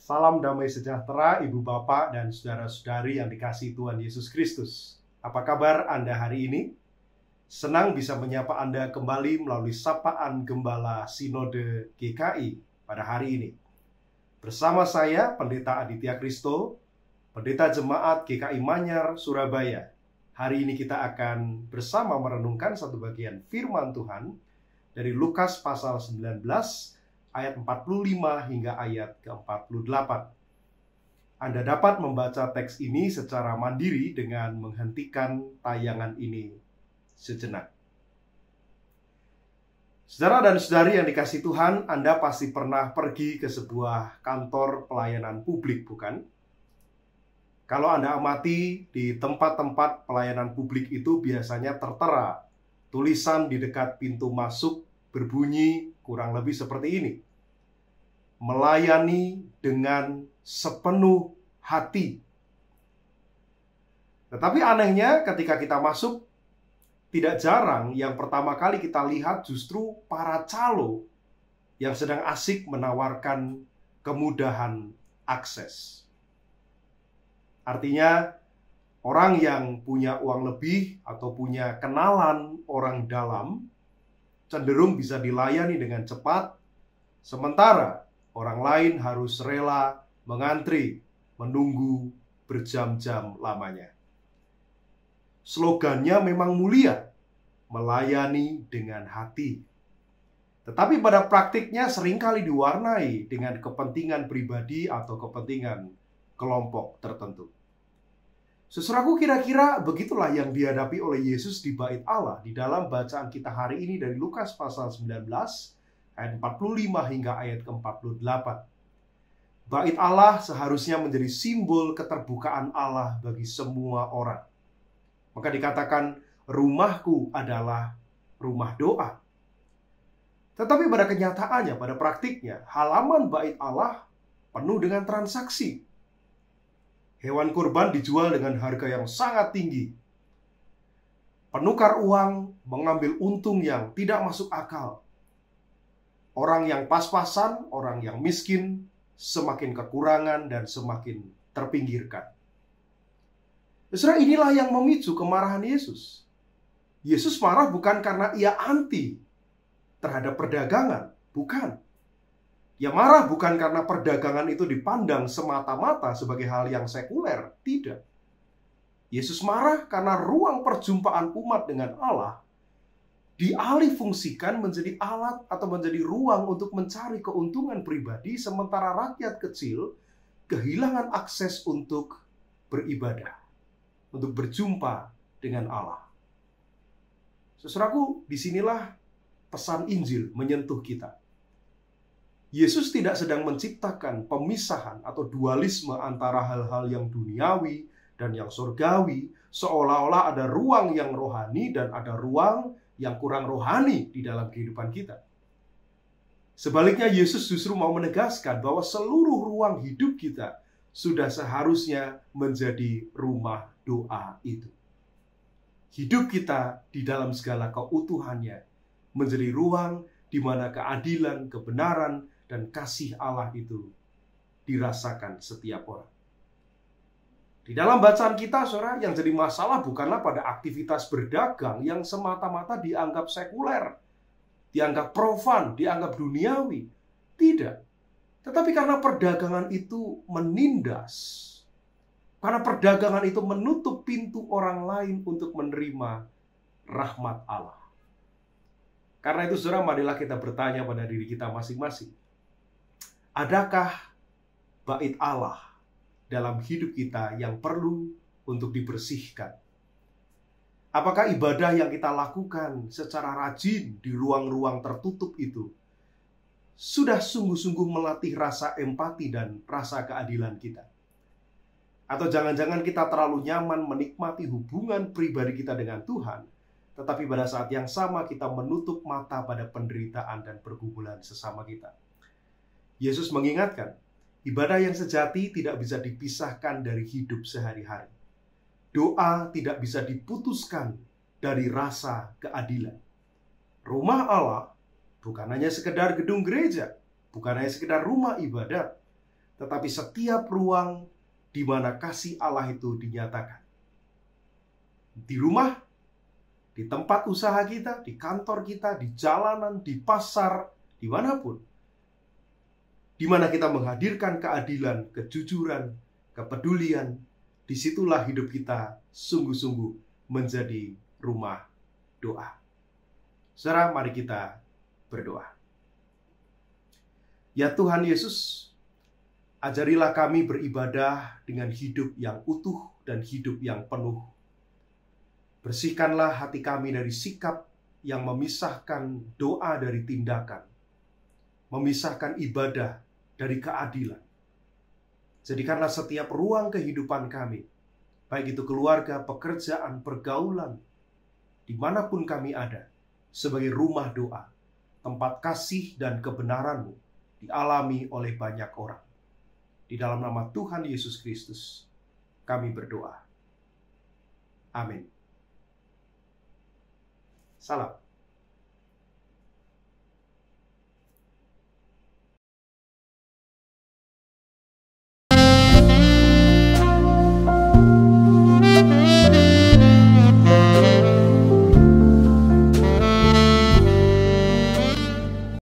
Salam damai sejahtera Ibu Bapak dan saudara-saudari yang dikasihi Tuhan Yesus Kristus. Apa kabar Anda hari ini? Senang bisa menyapa Anda kembali melalui sapaan Gembala Sinode GKI pada hari ini. Bersama saya, Pendeta Aditya Kristo, Pendeta Jemaat GKI Manyar, Surabaya. Hari ini kita akan bersama merenungkan satu bagian firman Tuhan dari Lukas pasal 19 ayat 45 hingga ayat ke-48. Anda dapat membaca teks ini secara mandiri dengan menghentikan tayangan ini sejenak. Saudara dan saudari yang dikasihi Tuhan, Anda pasti pernah pergi ke sebuah kantor pelayanan publik, bukan? Kalau Anda amati di tempat-tempat pelayanan publik itu biasanya tertera tulisan di dekat pintu masuk berbunyi kurang lebih seperti ini: melayani dengan sepenuh hati. Tetapi anehnya ketika kita masuk, tidak jarang yang pertama kali kita lihat justru para calo yang sedang asik menawarkan kemudahan akses. Artinya, orang yang punya uang lebih atau punya kenalan orang dalam cenderung bisa dilayani dengan cepat, sementara orang lain harus rela mengantri, menunggu berjam-jam lamanya. Slogannya memang mulia, melayani dengan hati. Tetapi pada praktiknya seringkali diwarnai dengan kepentingan pribadi atau kepentingan kelompok tertentu. Saudaraku, kira-kira begitulah yang dihadapi oleh Yesus di Bait Allah di dalam bacaan kita hari ini dari Lukas pasal 19 ayat 45 hingga ayat ke-48. Bait Allah seharusnya menjadi simbol keterbukaan Allah bagi semua orang. Maka dikatakan, rumahku adalah rumah doa. Tetapi pada kenyataannya, pada praktiknya, halaman Bait Allah penuh dengan transaksi. Hewan kurban dijual dengan harga yang sangat tinggi. Penukar uang mengambil untung yang tidak masuk akal. Orang yang pas-pasan, orang yang miskin, semakin kekurangan dan semakin terpinggirkan. Saudara, inilah yang memicu kemarahan Yesus. Yesus marah bukan karena ia anti terhadap perdagangan, bukan. Ia marah bukan karena perdagangan itu dipandang semata-mata sebagai hal yang sekuler, tidak. Yesus marah karena ruang perjumpaan umat dengan Allah dialihfungsikan menjadi alat atau menjadi ruang untuk mencari keuntungan pribadi, sementara rakyat kecil kehilangan akses untuk beribadah, untuk berjumpa dengan Allah. Saudaraku, disinilah pesan Injil menyentuh kita. Yesus tidak sedang menciptakan pemisahan atau dualisme antara hal-hal yang duniawi dan yang surgawi, seolah-olah ada ruang yang rohani dan ada ruang yang kurang rohani di dalam kehidupan kita. Sebaliknya, Yesus justru mau menegaskan bahwa seluruh ruang hidup kita sudah seharusnya menjadi rumah doa itu. Hidup kita di dalam segala keutuhannya menjadi ruang di mana keadilan, kebenaran, dan kasih Allah itu dirasakan setiap orang. Di dalam bacaan kita, saudara, yang jadi masalah bukanlah pada aktivitas berdagang yang semata-mata dianggap sekuler, dianggap profan, dianggap duniawi. Tidak. Tetapi karena perdagangan itu menindas, karena perdagangan itu menutup pintu orang lain untuk menerima rahmat Allah. Karena itu, saudara, marilah kita bertanya pada diri kita masing-masing. Adakah bait Allah dalam hidup kita yang perlu untuk dibersihkan? Apakah ibadah yang kita lakukan secara rajin di ruang-ruang tertutup itu sudah sungguh-sungguh melatih rasa empati dan rasa keadilan kita? Atau jangan-jangan kita terlalu nyaman menikmati hubungan pribadi kita dengan Tuhan, tetapi pada saat yang sama kita menutup mata pada penderitaan dan pergumulan sesama kita? Yesus mengingatkan, ibadah yang sejati tidak bisa dipisahkan dari hidup sehari-hari. Doa tidak bisa diputuskan dari rasa keadilan. Rumah Allah bukan hanya sekedar gedung gereja, bukan hanya sekedar rumah ibadat, tetapi setiap ruang di mana kasih Allah itu dinyatakan. Di rumah, di tempat usaha kita, di kantor kita, di jalanan, di pasar, dimanapun. Di mana kita menghadirkan keadilan, kejujuran, kepedulian, disitulah hidup kita sungguh-sungguh menjadi rumah doa. Saudara, mari kita berdoa. Ya Tuhan Yesus, ajarilah kami beribadah dengan hidup yang utuh dan hidup yang penuh. Bersihkanlah hati kami dari sikap yang memisahkan doa dari tindakan, memisahkan ibadah dari keadilan. Jadikanlah setiap ruang kehidupan kami, baik itu keluarga, pekerjaan, pergaulan, dimanapun kami ada, sebagai rumah doa, tempat kasih dan kebenaran-Mu dialami oleh banyak orang. Di dalam nama Tuhan Yesus Kristus, kami berdoa. Amin. Salam.